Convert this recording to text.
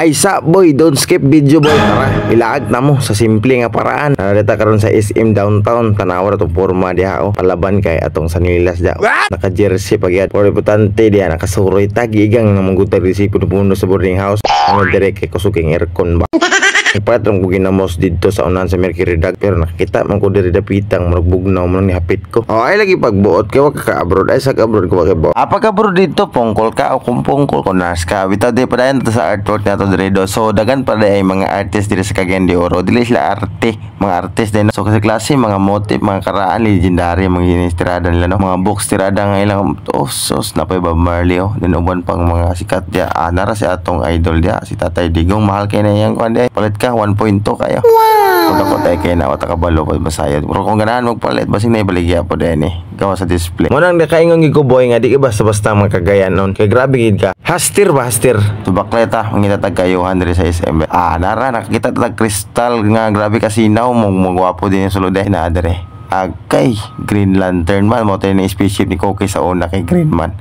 Ay sa boy, don't skip video boy. Tara, ilaag na mo sa simple nga paraan. Narita karon sa SM downtown, tanawa na itong forma diha o. Palaban kay atong sanilas diha. Naka-jersey pagyat. Por importante diha, nakasuroy tagigang nga mangguta resipo puno sa boarding house. Ano direct kay kusuking aircon ba. Ipatrong ko ginamos dito sa unahan sa Mercury Dag, pero nakita man ko diri dapitang magbugnaw man ni hapit ko. O ay lagi pagbuot kay wa ka abroad ay sa abroad ko ba. Apa ka abroad dito pongkol ka o kung pongkol ko nas ka. Bitaw di padayon to sa artwork nato diri do. So dagan pa ay mga artist diri sa Cagayan de Oro. Dili sila arte, mga artist din. So kasi klase mga motif, mga karaan legendary mga tirada nila no. Mga books tirada nga ilang sos na pa Bob Marley oh. Din uban pang mga sikat dia. Nara si atong idol dia si Tatay Digong, mahal kay na yang kundi palit ka 1.2 kayo. Wow. Kung ako tayo kayo na wata kabalo pa masayad. Pero kung ganahan magpalit, basing na ibaligya po din eh. Gawa sa display. Munang nakaingon ko boy nga di ka basta-basta magkagayan nun. Kaya grabe gid ka. Hastir ba hastir? Tubakleta, ang itatag kayo 100 sa SM. Nara, nakakita tatag kristal nga grabe kasinaw. Magwapo din yung sulod dahil na adere. Kay Green Lantern man. Mo tayo na spaceship ni Koki sa una kay Green Man.